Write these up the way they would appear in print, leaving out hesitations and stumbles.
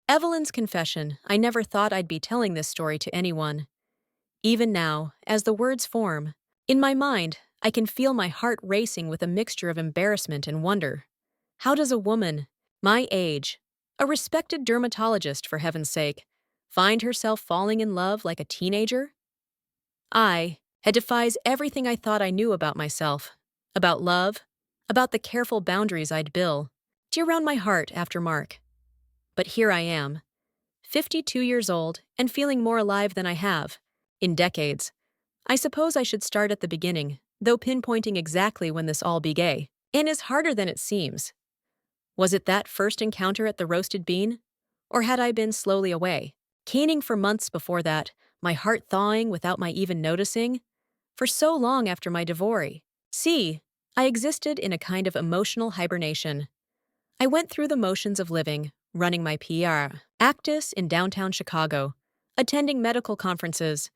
Evelyn's confession. I never thought I'd be telling this story to anyone. Even now, as the words form, in my mind, I can feel my heart racing with a mixture of embarrassment and wonder. How does a woman, my age, a respected dermatologist for heaven's sake, find herself falling in love like a teenager? It defies everything I thought I knew about myself, about love, about the careful boundaries I'd build to around my heart after Mark. But here I am, 52 years old and feeling more alive than I have in decades. I suppose I should start at the beginning, though pinpointing exactly when this all began is harder than it seems. Was it that first encounter at the roasted bean? Or had I been slowly away, caning for months before that, my heart thawing without my even noticing? For so long after my divorce. See, I existed in a kind of emotional hibernation. I went through the motions of living, running my PR practice in downtown Chicago, attending medical conferences,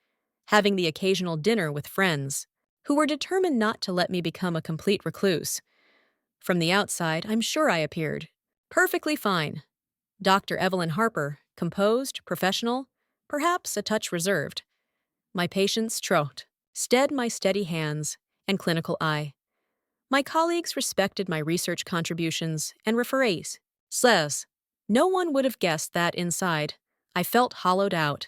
having the occasional dinner with friends who were determined not to let me become a complete recluse. From the outside, I'm sure I appeared perfectly fine. Dr. Evelyn Harper, composed, professional, perhaps a touch reserved. My patients trot, stead my steady hands and clinical eye. My colleagues respected my research contributions and referees. Says, no one would have guessed that inside, I felt hollowed out.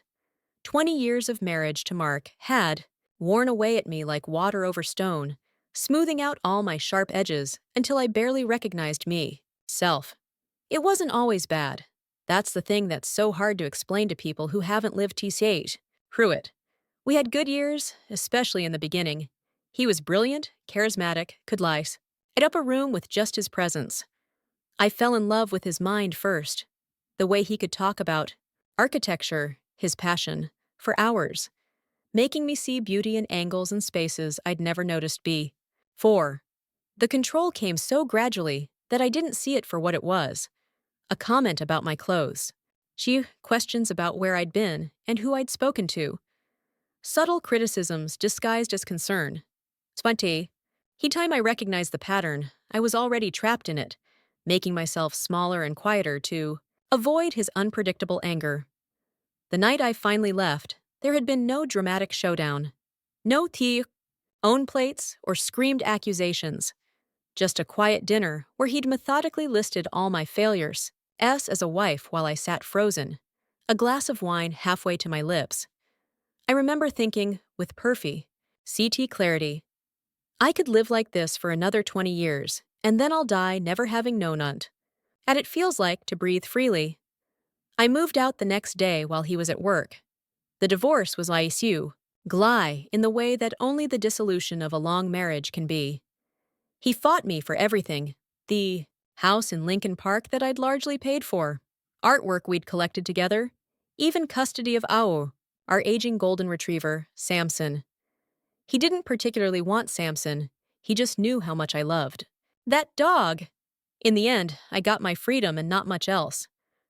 20 years of marriage to Mark had worn away at me like water over stone, smoothing out all my sharp edges until I barely recognized me, self. It wasn't always bad. That's the thing that's so hard to explain to people who haven't lived TCH. Pruitt. We had good years, especially in the beginning. He was brilliant, charismatic, could light up a room with just his presence. I fell in love with his mind first. The way he could talk about architecture, his passion, for hours, making me see beauty in angles and spaces I'd never noticed before. The control came so gradually that I didn't see it for what it was. A comment about my clothes. Questions about where I'd been and who I'd spoken to. Subtle criticisms disguised as concern. Sponte. Time I recognized the pattern, I was already trapped in it, making myself smaller and quieter to avoid his unpredictable anger. The night I finally left, there had been no dramatic showdown. No own plates or screamed accusations. Just a quiet dinner where he'd methodically listed all my failures, as a wife while I sat frozen, a glass of wine halfway to my lips. I remember thinking, with CT clarity, I could live like this for another 20 years, and then I'll die never having known it. And it feels like to breathe freely. I moved out the next day while he was at work. The divorce was gly in the way that only the dissolution of a long marriage can be. He fought me for everything. The house in Lincoln Park that I'd largely paid for, artwork we'd collected together, even custody of our aging golden retriever, Samson. He didn't particularly want Samson, he just knew how much I loved that dog. In the end, I got my freedom and not much else.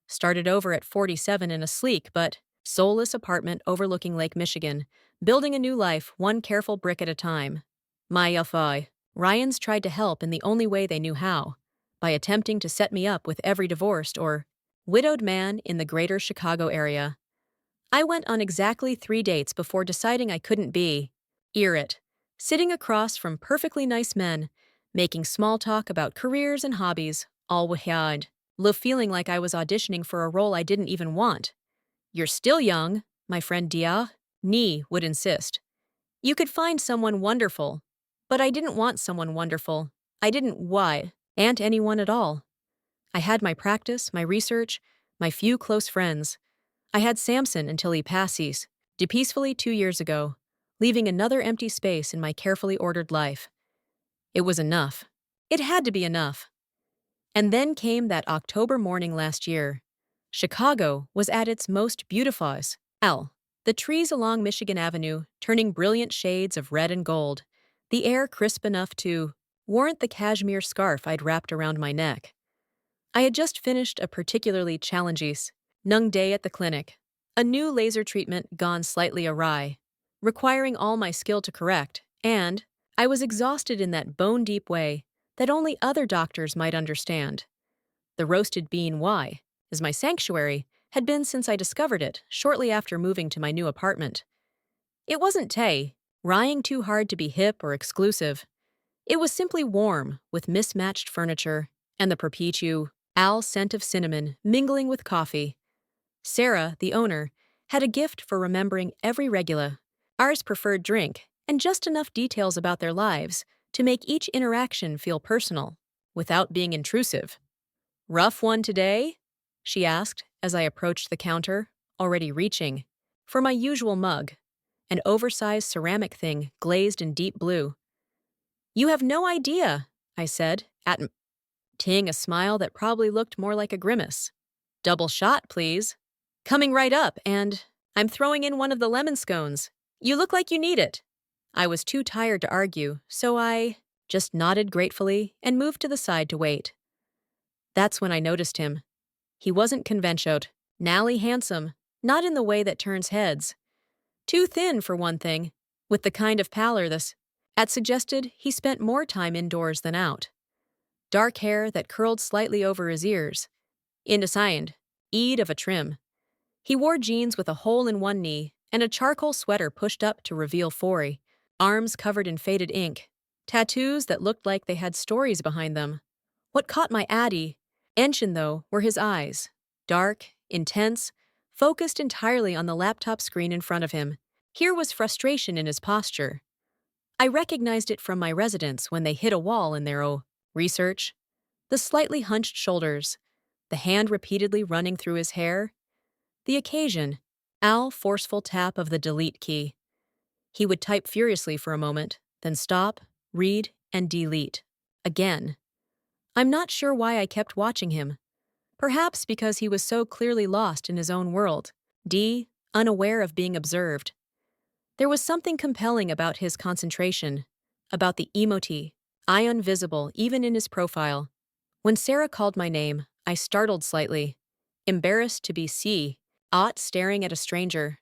Started over at 47 in a sleek but soulless apartment overlooking Lake Michigan, building a new life one careful brick at a time. Ryans tried to help in the only way they knew how, by attempting to set me up with every divorced or widowed man in the greater Chicago area. I went on exactly 3 dates before deciding I couldn't be it, sitting across from perfectly nice men, making small talk about careers and hobbies, all wahad, feeling like I was auditioning for a role I didn't even want. You're still young, my friend Ni would insist. You could find someone wonderful. But I didn't want someone wonderful. I didn't want anyone at all. I had my practice, my research, my few close friends. I had Samson until he passes, peacefully 2 years ago, leaving another empty space in my carefully ordered life. It was enough. It had to be enough. And then came that October morning last year. Chicago was at its most beautiful. The trees along Michigan Avenue turning brilliant shades of red and gold, the air crisp enough to warrant the cashmere scarf I'd wrapped around my neck. I had just finished a particularly challenging day at the clinic, a new laser treatment gone slightly awry, requiring all my skill to correct, and I was exhausted in that bone-deep way that only other doctors might understand. The roasted bean as my sanctuary, had been since I discovered it shortly after moving to my new apartment. It wasn't trying too hard to be hip or exclusive. It was simply warm, with mismatched furniture and the perpetual scent of cinnamon mingling with coffee. Sarah, the owner, had a gift for remembering every regular, ours preferred drink, and just enough details about their lives to make each interaction feel personal, without being intrusive. "Rough one today?" she asked as I approached the counter, already reaching for my usual mug, an oversized ceramic thing glazed in deep blue. "You have no idea," I said, atting a smile that probably looked more like a grimace. "Double shot, please." "Coming right up, and I'm throwing in one of the lemon scones. You look like you need it." I was too tired to argue, so I just nodded gratefully and moved to the side to wait. That's when I noticed him. He wasn't conventionally handsome, not in the way that turns heads. Too thin, for one thing, with the kind of pallor this at suggested he spent more time indoors than out. Dark hair that curled slightly over his ears, indesigned of a trim. He wore jeans with a hole in one knee and a charcoal sweater pushed up to reveal four arms covered in faded ink, tattoos that looked like they had stories behind them. What caught my attention, though, were his eyes. Dark, intense, focused entirely on the laptop screen in front of him. Here was frustration in his posture. I recognized it from my residents when they hit a wall in their research. The slightly hunched shoulders, the hand repeatedly running through his hair, the occasion, forceful tap of the delete key. He would type furiously for a moment, then stop, read, and delete. Again. I'm not sure why I kept watching him. Perhaps because he was so clearly lost in his own world, unaware of being observed. There was something compelling about his concentration, about the ion visible even in his profile. When Sarah called my name, I startled slightly, embarrassed to be staring at a stranger.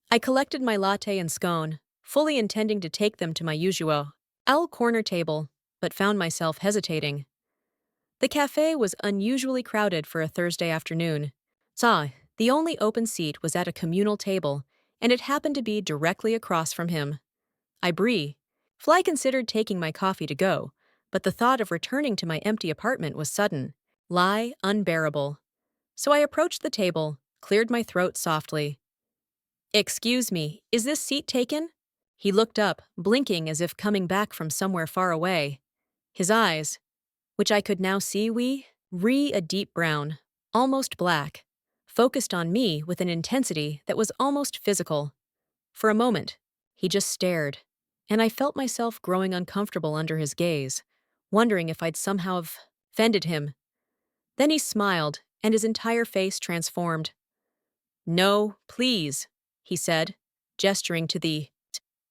I collected my latte and scone, fully intending to take them to my usual corner table, but found myself hesitating. The cafe was unusually crowded for a Thursday afternoon. The only open seat was at a communal table, and it happened to be directly across from him. I considered taking my coffee to go, but the thought of returning to my empty apartment was unbearable. So I approached the table, cleared my throat softly. "Excuse me, is this seat taken?" He looked up, blinking as if coming back from somewhere far away. His eyes, which I could now see a deep brown, almost black, focused on me with an intensity that was almost physical. For a moment, he just stared, and I felt myself growing uncomfortable under his gaze, wondering if I'd somehow offended him. Then he smiled, and his entire face transformed. "No, please," he said, gesturing to the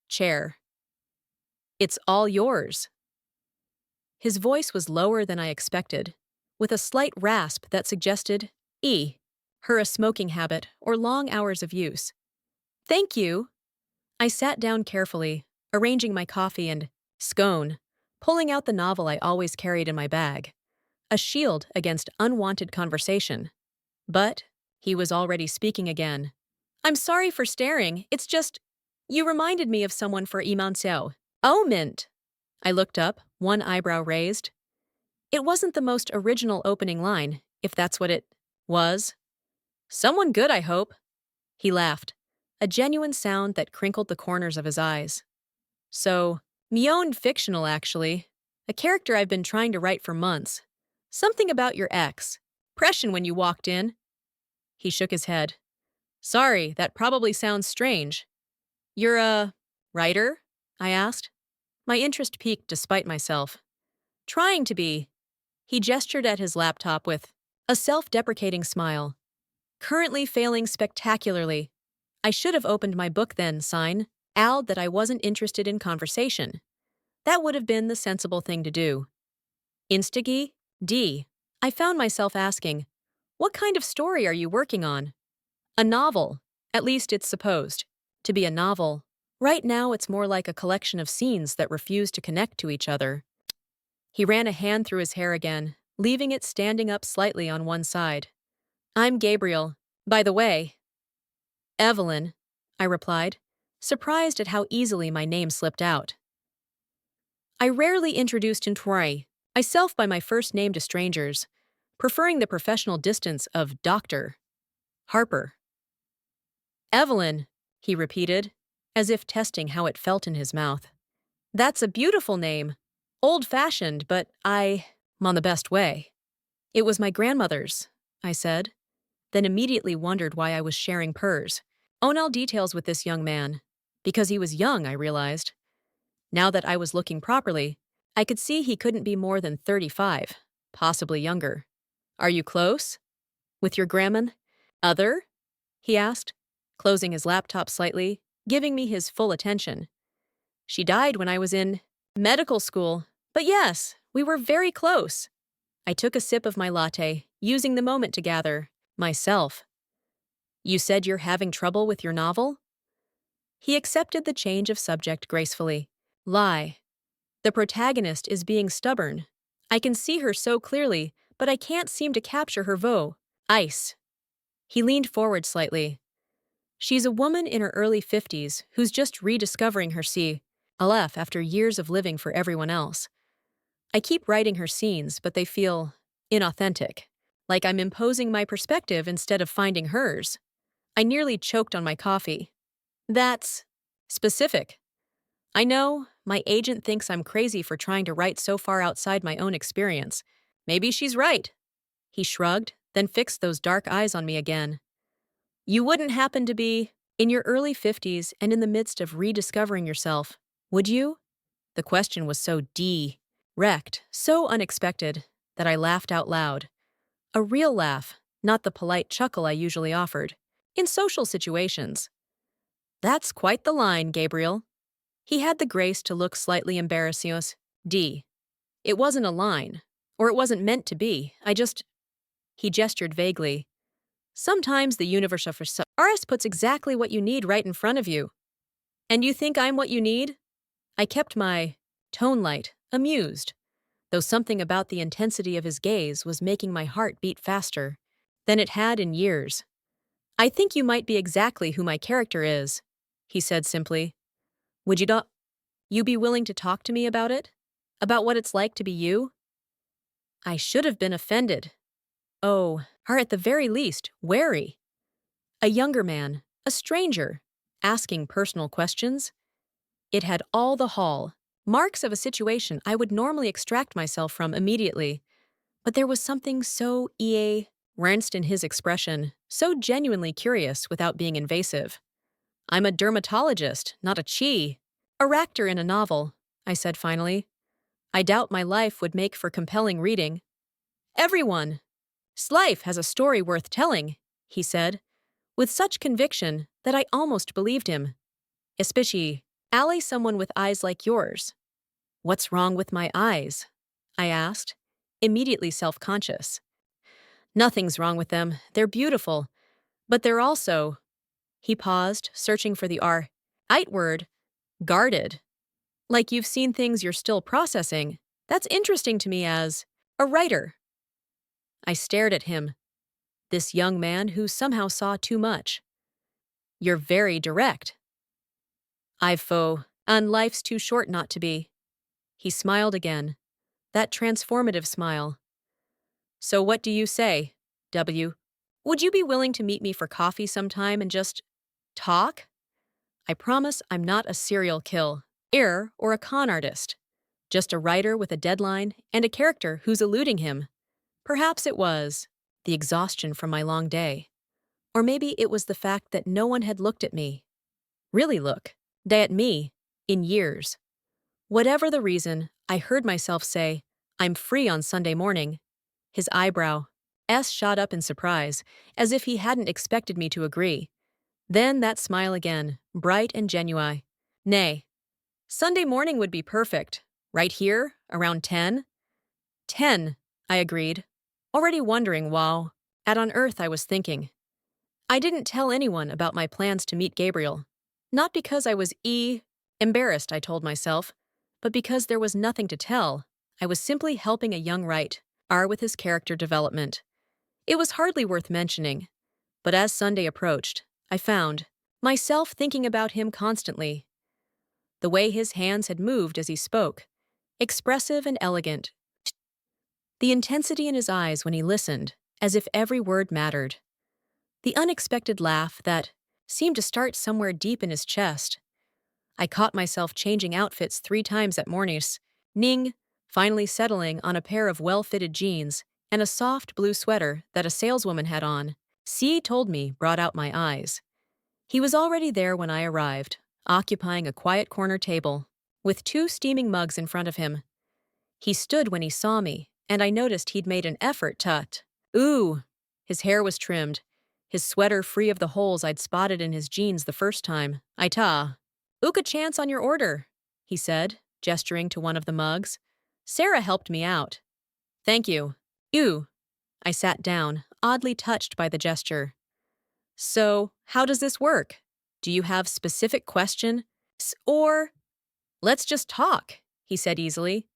chair. "It's all yours." His voice was lower than I expected, with a slight rasp that suggested her a smoking habit or long hours of use. "Thank you." I sat down carefully, arranging my coffee and scone, pulling out the novel I always carried in my bag, a shield against unwanted conversation. But he was already speaking again. "I'm sorry for staring, it's just, you reminded me of someone for Imanxiao. Oh, mint." I looked up, one eyebrow raised. It wasn't the most original opening line, if that's what it was. "Someone good, I hope." He laughed, a genuine sound that crinkled the corners of his eyes. "So, me own fictional, actually. A character I've been trying to write for months. Something about your ex. Pression when you walked in." He shook his head. "Sorry, that probably sounds strange." "You're a writer?" I asked. My interest piqued despite myself. "Trying to be." He gestured at his laptop with a self-deprecating smile. "Currently failing spectacularly. I should have opened my book then, that I wasn't interested in conversation. That would have been the sensible thing to do." Instagi? I found myself asking, "What kind of story are you working on?" "A novel. At least it's supposed to be a novel. Right now it's more like a collection of scenes that refuse to connect to each other." He ran a hand through his hair again, leaving it standing up slightly on one side. "I'm Gabriel. By the way, Evelyn, I replied, surprised at how easily my name slipped out. I rarely introduced myself by my first name to strangers, preferring the professional distance of Dr. Harper. Evelyn, he repeated, as if testing how it felt in his mouth. That's a beautiful name. Old-fashioned, but I'm on the best way. It was my grandmother's, I said, then immediately wondered why I was sharing purrs. Onel details with this young man. Because he was young, I realized. Now that I was looking properly, I could see he couldn't be more than 35, possibly younger. Are you close? With your grandma? Other? He asked, closing his laptop slightly, giving me his full attention. She died when I was in medical school, but yes, we were very close. I took a sip of my latte, using the moment to gather myself. You said you're having trouble with your novel? He accepted the change of subject gracefully. Lie. The protagonist is being stubborn. I can see her so clearly, but I can't seem to capture her ice. He leaned forward slightly. She's a woman in her early 50s who's just rediscovering her CLF after years of living for everyone else. I keep writing her scenes, but they feel inauthentic, like I'm imposing my perspective instead of finding hers. I nearly choked on my coffee. That's specific. I know, my agent thinks I'm crazy for trying to write so far outside my own experience. Maybe she's right. He shrugged, then fixed those dark eyes on me again. You wouldn't happen to be in your early 50s and in the midst of rediscovering yourself, would you? The question was so direct, so unexpected, that I laughed out loud. A real laugh, not the polite chuckle I usually offered. In social situations. That's quite the line, Gabriel. He had the grace to look slightly embarrassed. It wasn't a line, or it wasn't meant to be. He gestured vaguely. Sometimes the universe of RS puts exactly what you need right in front of you. And you think I'm what you need? I kept my tone light, amused, though something about the intensity of his gaze was making my heart beat faster than it had in years. I think you might be exactly who my character is, he said simply. Would you be willing to talk to me about it? About what it's like to be you? I should have been offended. Oh, or at the very least, wary. A younger man, a stranger, asking personal questions. It had all the marks of a situation I would normally extract myself from immediately. But there was something so earnest in his expression, so genuinely curious without being invasive. I'm a dermatologist, not a actor in a novel, I said finally. I doubt my life would make for compelling reading. Everyone's life has a story worth telling, he said, with such conviction that I almost believed him. Especially, someone with eyes like yours. What's wrong with my eyes? I asked, immediately self-conscious. Nothing's wrong with them. They're beautiful. But they're also... He paused, searching for the right word, guarded. Like you've seen things you're still processing. That's interesting to me as a writer. I stared at him, this young man who somehow saw too much. You're very direct. And life's too short not to be. He smiled again, that transformative smile. So what do you say, W? Would you be willing to meet me for coffee sometime and just talk? I promise I'm not a serial killer or a con artist. Just a writer with a deadline and a character who's eluding him. Perhaps it was the exhaustion from my long day. Or maybe it was the fact that no one had looked at me. Really at me, in years. Whatever the reason, I heard myself say, I'm free on Sunday morning. His eyebrow shot up in surprise, as if he hadn't expected me to agree. Then that smile again, bright and genuine. Nay, Sunday morning would be perfect. Right here, around 10? 10, I agreed, already wondering what on earth I was thinking. I didn't tell anyone about my plans to meet Gabriel. Not because I was embarrassed, I told myself, but because there was nothing to tell. I was simply helping a young writer with his character development. It was hardly worth mentioning, But as Sunday approached, I found myself thinking about him constantly. The way his hands had moved as he spoke, expressive and elegant. The intensity in his eyes when he listened, as if every word mattered. The unexpected laugh that seemed to start somewhere deep in his chest. I caught myself changing outfits 3 times at mornings, Ning finally settling on a pair of well-fitted jeans and a soft blue sweater that a saleswoman had on. C told me brought out my eyes. He was already there when I arrived, occupying a quiet corner table, with 2 steaming mugs in front of him. He stood when he saw me, and I noticed he'd made an effort to ooh. His hair was trimmed, his sweater free of the holes I'd spotted in his jeans the first time. Ook a chance on your order, he said, gesturing to one of the mugs. Sarah helped me out. Thank you. Ew. I sat down, oddly touched by the gesture. So, how does this work? Do you have specific questions? Or, let's just talk, he said easily.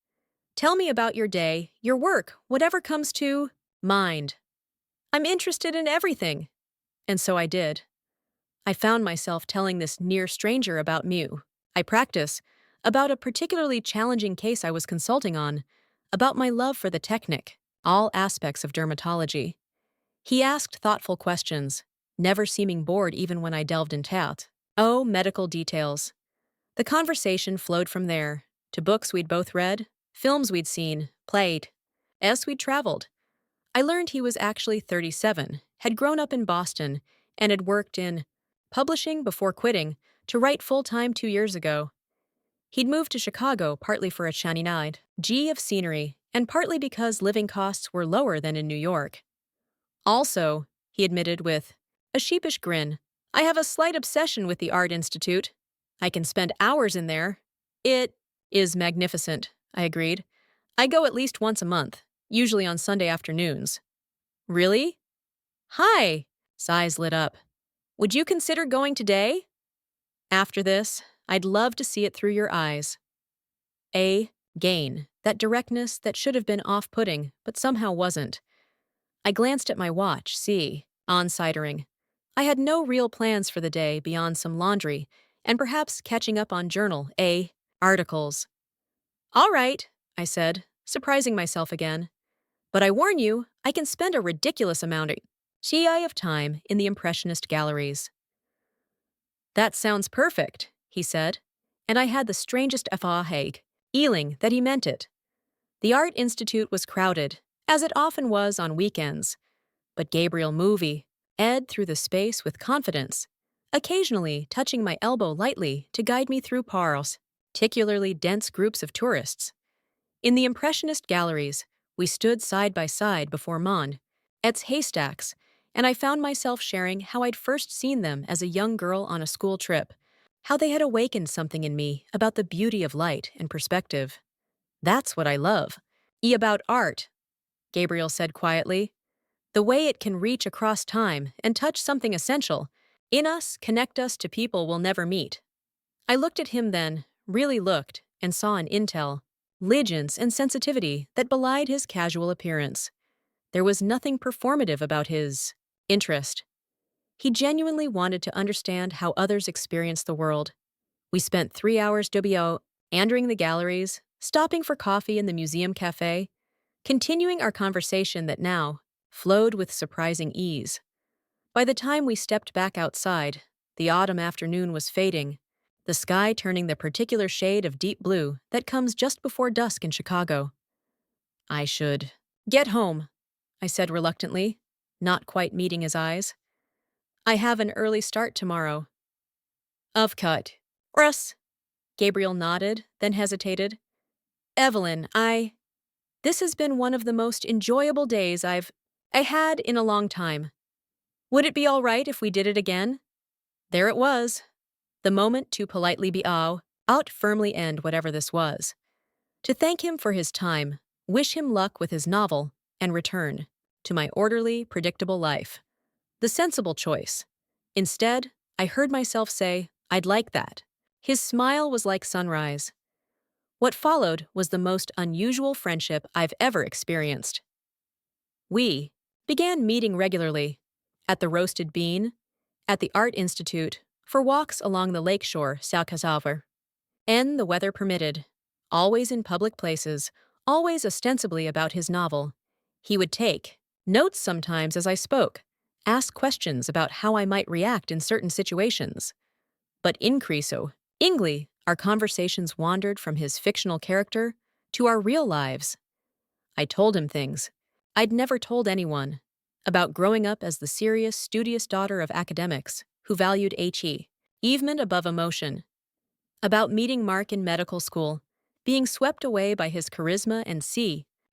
Tell me about your day, your work, whatever comes to mind. I'm interested in everything. And so I did. I found myself telling this near stranger about Mew. I practice, about a particularly challenging case I was consulting on, about my love for the technique, all aspects of dermatology. He asked thoughtful questions, never seeming bored even when I delved into medical details. The conversation flowed from there, to books we'd both read, films we'd seen, played, as we'd traveled. I learned he was actually 37, had grown up in Boston, and had worked in publishing before quitting to write full-time 2 years ago. He'd moved to Chicago partly for a change of scenery, and partly because living costs were lower than in New York. Also, he admitted with a sheepish grin, I have a slight obsession with the Art Institute. I can spend hours in there. It is magnificent, I agreed. I go at least once a month, usually on Sunday afternoons. Really? Hi! Eyes lit up. Would you consider going today? After this, I'd love to see it through your eyes. Gain, that directness that should have been off-putting, but somehow wasn't. I glanced at my watch, on-sidering. I had no real plans for the day beyond some laundry, and perhaps catching up on journal, articles. All right, I said, surprising myself again. But I warn you, I can spend a ridiculous amount of time in the Impressionist galleries. That sounds perfect, he said, and I had the strangest feeling that he meant it. The Art Institute was crowded, as it often was on weekends, but Gabriel ed through the space with confidence, occasionally touching my elbow lightly to guide me through particularly dense groups of tourists. In the Impressionist galleries, we stood side by side before its haystacks, and I found myself sharing how I'd first seen them as a young girl on a school trip, how they had awakened something in me about the beauty of light and perspective. That's what I love. About art, Gabriel said quietly. The way it can reach across time and touch something essential in us, connect us to people we'll never meet. I looked at him then, really looked, and saw an intelligence and sensitivity that belied his casual appearance. There was nothing performative about his interest. He genuinely wanted to understand how others experience the world. We spent 3 hours andering the galleries, stopping for coffee in the museum cafe, continuing our conversation that now flowed with surprising ease. By the time we stepped back outside, the autumn afternoon was fading, the sky turning the particular shade of deep blue that comes just before dusk in Chicago. I should get home, I said reluctantly, not quite meeting his eyes. I have an early start tomorrow. Russ. Gabriel nodded, then hesitated. Evelyn, this has been one of the most enjoyable days I had in a long time. Would it be all right if we did it again? There it was. The moment to politely be out firmly end whatever this was. To thank him for his time, wish him luck with his novel, and return to my orderly, predictable life. The sensible choice. Instead, I heard myself say, I'd like that. His smile was like sunrise. What followed was the most unusual friendship I've ever experienced. We began meeting regularly. at the Roasted Bean, at the Art Institute, for walks along the lakeshore, Salcasaver. And the weather permitted. Always in public places, always ostensibly about his novel. He would take notes sometimes as I spoke, ask questions about how I might react in certain situations. But increaso, ingly, our conversations wandered from his fictional character to our real lives. I told him things I'd never told anyone about growing up as the serious, studious daughter of academics who valued achievement above emotion, about meeting Mark in medical school, being swept away by his charisma and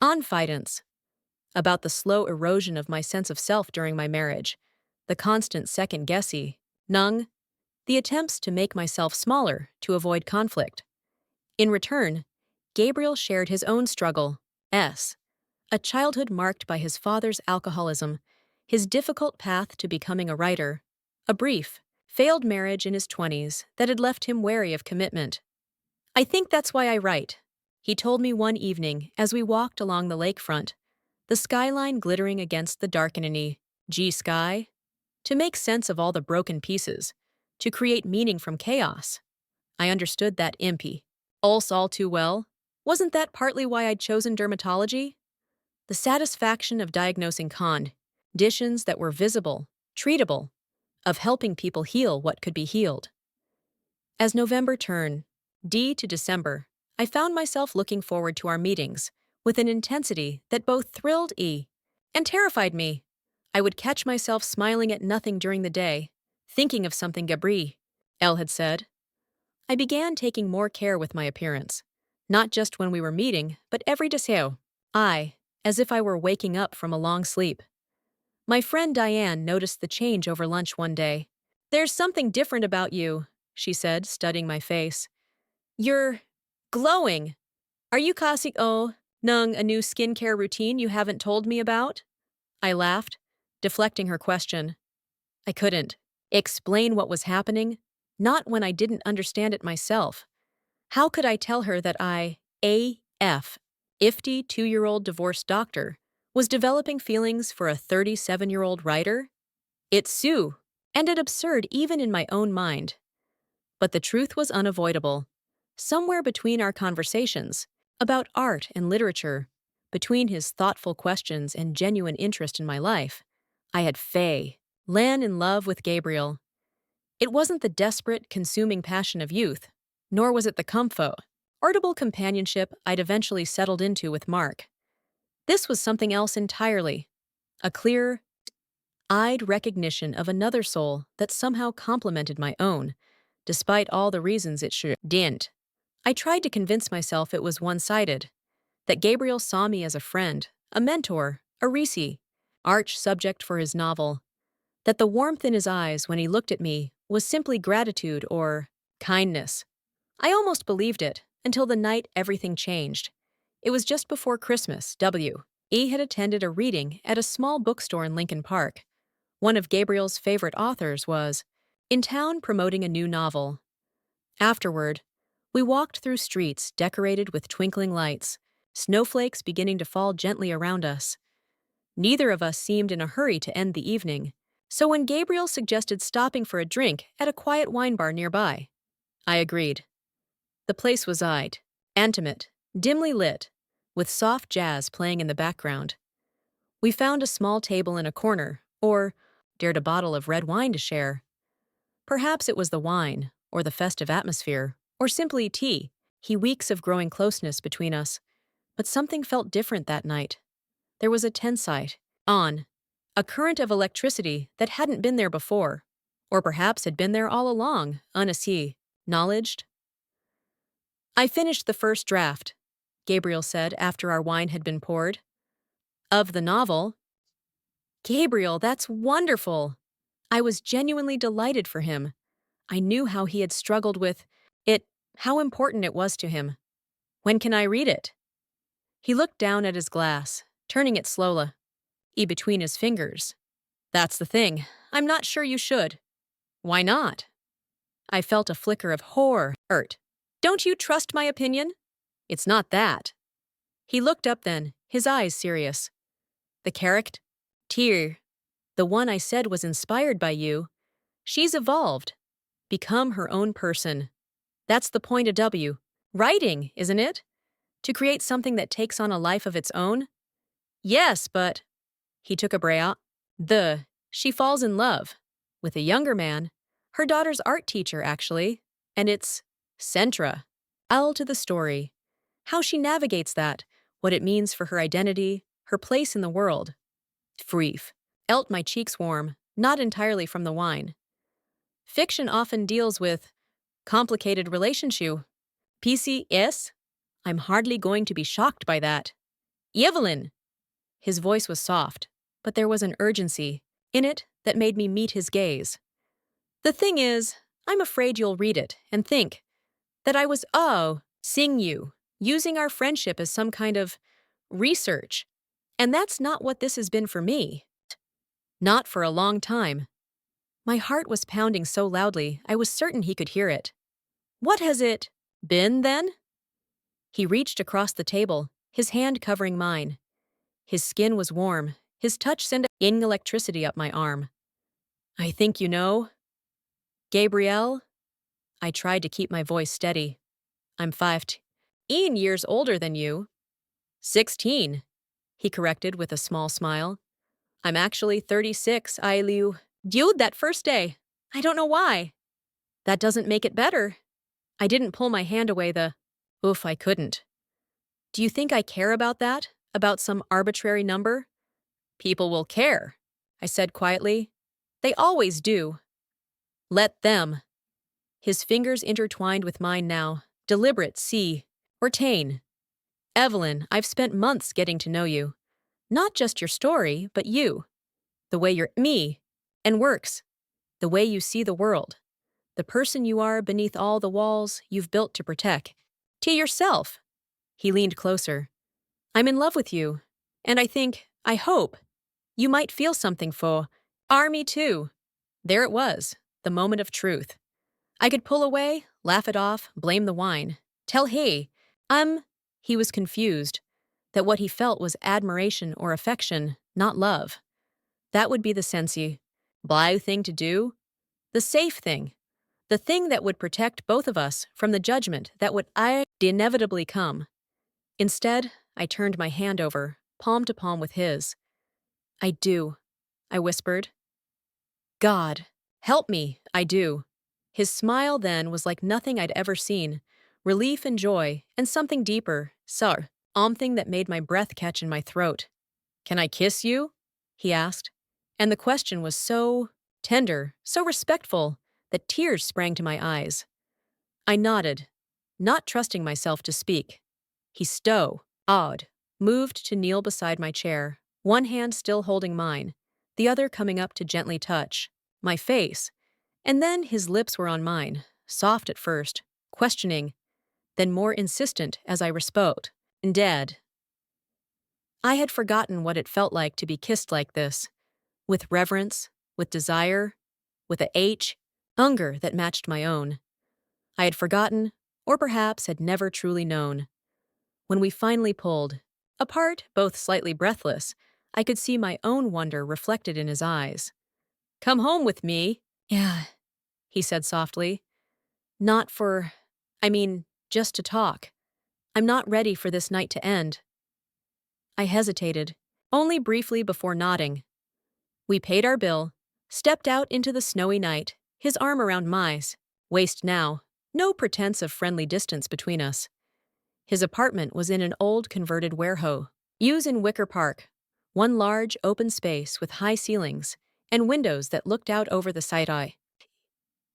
confidence, about the slow erosion of my sense of self during my marriage, the constant second-guessy, nung, the attempts to make myself smaller to avoid conflict. In return, Gabriel shared his own struggle, a childhood marked by his father's alcoholism, his difficult path to becoming a writer, a brief, failed marriage in his 20s that had left him wary of commitment. I think that's why I write, he told me one evening as we walked along the lakefront, the skyline glittering against the darkening sky, to make sense of all the broken pieces, to create meaning from chaos. I understood that impulse all too well. Wasn't that partly why I'd chosen dermatology? The satisfaction of diagnosing conditions that were visible, treatable, of helping people heal what could be healed. As November turned to December, I found myself looking forward to our meetings with an intensity that both thrilled and terrified me. I would catch myself smiling at nothing during the day, thinking of something Gabriel had said. I began taking more care with my appearance, not just when we were meeting, but every day. As if I were waking up from a long sleep. My friend Diane noticed the change over lunch one day. "There's something different about you," she said, studying my face. "You're glowing. Are you casing nung a new skincare routine you haven't told me about?" I laughed, deflecting her question. I couldn't explain what was happening, not when I didn't understand it myself. How could I tell her that ifty 2-year-old divorced doctor, was developing feelings for a 37-year-old writer? It ended absurd even in my own mind. But the truth was unavoidable. Somewhere between our conversations, about art and literature, between his thoughtful questions and genuine interest in my life, I had fallen in love with Gabriel. It wasn't the desperate, consuming passion of youth, nor was it the comfortable companionship I'd eventually settled into with Mark. This was something else entirely, a clear-eyed recognition of another soul that somehow complemented my own, despite all the reasons it didn't. I tried to convince myself it was one-sided, that Gabriel saw me as a friend, a mentor, a arch subject for his novel, that the warmth in his eyes when he looked at me was simply gratitude or kindness. I almost believed it, until the night everything changed. It was just before Christmas. W.E. had attended a reading at a small bookstore in Lincoln Park. One of Gabriel's favorite authors was in town promoting a new novel. Afterward, we walked through streets decorated with twinkling lights, snowflakes beginning to fall gently around us. Neither of us seemed in a hurry to end the evening, so when Gabriel suggested stopping for a drink at a quiet wine bar nearby, I agreed. The place was intimate, dimly lit, with soft jazz playing in the background. We found a small table in a corner, or dared a bottle of red wine to share. Perhaps it was the wine, or the festive atmosphere, or simply weeks of growing closeness between us, but something felt different that night. There was a tensite, a current of electricity that hadn't been there before, or perhaps had been there all along, unacknowledged. "I finished the first draft," Gabriel said after our wine had been poured. "Of the novel." "Gabriel, that's wonderful!" I was genuinely delighted for him. I knew how he had struggled with it, how important it was to him. "When can I read it?" He looked down at his glass, turning it slowly, between his fingers. "That's the thing. I'm not sure you should." "Why not?" I felt a flicker of horror. "Don't you trust my opinion?" "It's not that." He looked up then, his eyes serious. "The character The one I said was inspired by you. She's evolved, become her own person. That's the point of writing, isn't it? To create something that takes on a life of its own? Yes, but he took a breath. She falls in love with a younger man, her daughter's art teacher, actually, and it's Centra. L to the story. How she navigates that, what it means for her identity, her place in the world. Brief. Elt my cheeks warm, not entirely from the wine. Fiction often deals with complicated relationship. PCS? I'm hardly going to be shocked by that. Evelyn! His voice was soft, but there was an urgency in it that made me meet his gaze. The thing is, I'm afraid you'll read it and think that I was, seeing you, using our friendship as some kind of research. And that's not what this has been for me. Not for a long time. My heart was pounding so loudly, I was certain he could hear it. What has it been, then? He reached across the table, his hand covering mine. His skin was warm, his touch sent electricity up my arm. I think you know. Gabrielle? I tried to keep my voice steady. I'm 5 years older than you. 16, he corrected with a small smile. I'm actually 36, Dude, that first day. I don't know why. That doesn't make it better. I didn't pull my hand away I couldn't. Do you think I care about that? About some arbitrary number? People will care, I said quietly. They always do. Let them. His fingers intertwined with mine now, deliberate, or tane. Evelyn, I've spent months getting to know you. Not just your story, but you. The way you're me and works. The way you see the world. The person you are beneath all the walls you've built to protect. To yourself. He leaned closer. I'm in love with you. And I hope, you might feel something for me too. There it was, the moment of truth. I could pull away, laugh it off, blame the wine. Tell he was confused, that what he felt was admiration or affection, not love. That would be the sensey, blue thing to do, the safe thing, the thing that would protect both of us from the judgment that would inevitably come. Instead, I turned my hand over, palm to palm with his. I do, I whispered. God, help me, I do. His smile then was like nothing I'd ever seen, relief and joy, and something deeper, something that made my breath catch in my throat. Can I kiss you? He asked, and the question was so tender, so respectful, that tears sprang to my eyes. I nodded, not trusting myself to speak. He moved to kneel beside my chair, one hand still holding mine, the other coming up to gently touch my face, and then his lips were on mine, soft at first, questioning, then more insistent as I responded. Dead. I had forgotten what it felt like to be kissed like this, with reverence, with desire, with hunger that matched my own. I had forgotten, or perhaps had never truly known. When we finally pulled apart, both slightly breathless, I could see my own wonder reflected in his eyes. Come home with me. Yeah, he said softly. Not for, just to talk. I'm not ready for this night to end. I hesitated, only briefly before nodding. We paid our bill, stepped out into the snowy night, his arm around my waist now, no pretense of friendly distance between us. His apartment was in an old converted warehouse, used in Wicker Park, one large open space with high ceilings and windows that looked out over the side.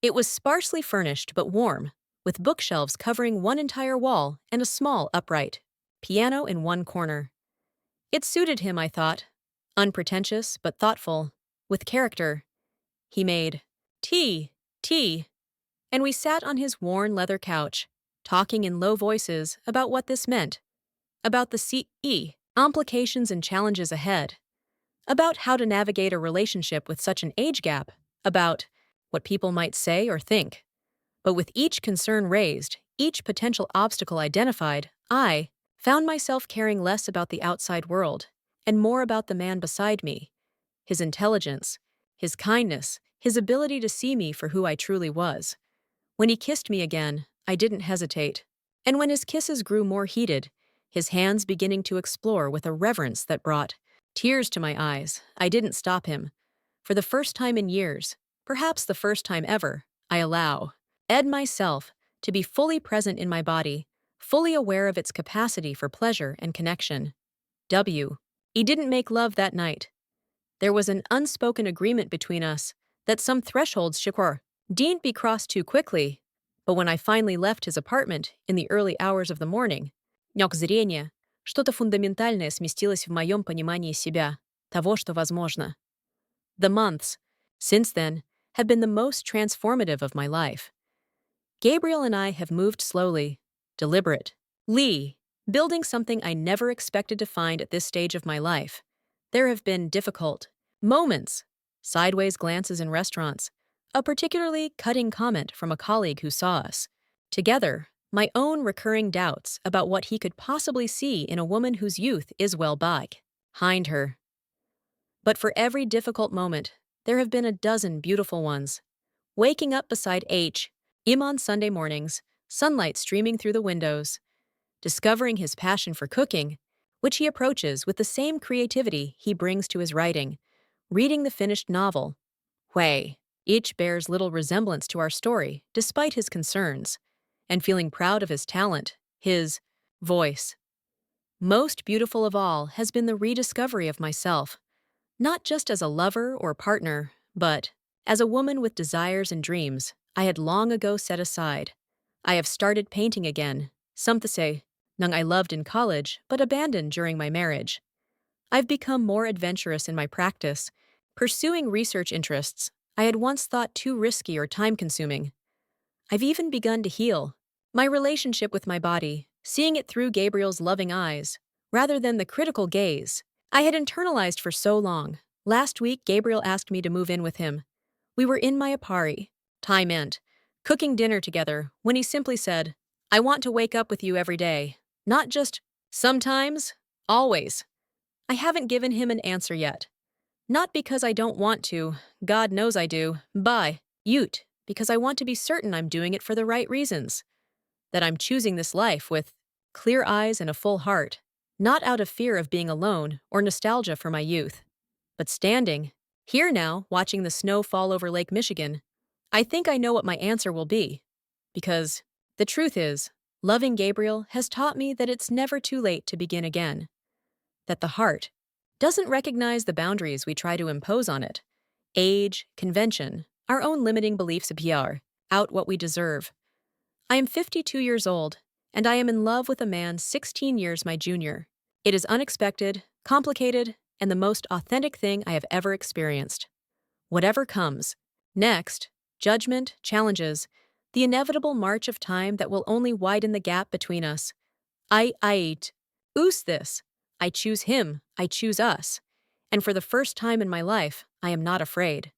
It was sparsely furnished but warm, with bookshelves covering one entire wall and a small upright piano in one corner. It suited him, I thought, unpretentious but thoughtful, with character. He made tea, and we sat on his worn leather couch, talking in low voices about what this meant, about the implications and challenges ahead, about how to navigate a relationship with such an age gap, about what people might say or think. But with each concern raised, each potential obstacle identified, I found myself caring less about the outside world and more about the man beside me, his intelligence, his kindness, his ability to see me for who I truly was. When he kissed me again, I didn't hesitate. And when his kisses grew more heated, his hands beginning to explore with a reverence that brought tears to my eyes, I didn't stop him. For the first time in years, perhaps the first time ever, I allow myself to be fully present in my body, fully aware of its capacity for pleasure and connection. He didn't make love that night. There was an unspoken agreement between us that some thresholds didn't be crossed too quickly. But when I finally left his apartment in the early hours of the morning, зрения, что-то фундаментальное сместилось в моем понимании себя, того, что возможно. The months, since then, have been the most transformative of my life. Gabriel and I have moved slowly, deliberately, building something I never expected to find at this stage of my life. There have been difficult moments, sideways glances in restaurants, a particularly cutting comment from a colleague who saw us together, my own recurring doubts about what he could possibly see in a woman whose youth is well behind her. But for every difficult moment, there have been a dozen beautiful ones. Waking up beside him on Sunday mornings, sunlight streaming through the windows, discovering his passion for cooking, which he approaches with the same creativity he brings to his writing, reading the finished novel, each bears little resemblance to our story, despite his concerns, and feeling proud of his talent, his voice. Most beautiful of all has been the rediscovery of myself, not just as a lover or partner, but as a woman with desires and dreams I had long ago set aside. I have started painting again, something I loved in college but abandoned during my marriage. I've become more adventurous in my practice, pursuing research interests I had once thought too risky or time-consuming. I've even begun to heal my relationship with my body, seeing it through Gabriel's loving eyes, rather than the critical gaze I had internalized for so long. Last week, Gabriel asked me to move in with him. We were in my apartment, cooking dinner together, when he simply said, "I want to wake up with you every day. Not just sometimes, always." I haven't given him an answer yet. Not because I don't want to, God knows I do, because I want to be certain I'm doing it for the right reasons. That I'm choosing this life with clear eyes and a full heart, not out of fear of being alone or nostalgia for my youth. But standing here now, watching the snow fall over Lake Michigan, I think I know what my answer will be. Because the truth is, loving Gabriel has taught me that it's never too late to begin again. That the heart doesn't recognize the boundaries we try to impose on it. Age, convention, our own limiting beliefs appear out what we deserve. I am 52 years old, and I am in love with a man 16 years my junior. It is unexpected, complicated, and the most authentic thing I have ever experienced. Whatever comes next, judgment, challenges, the inevitable march of time that will only widen the gap between us. This. I choose him, I choose us. And for the first time in my life, I am not afraid.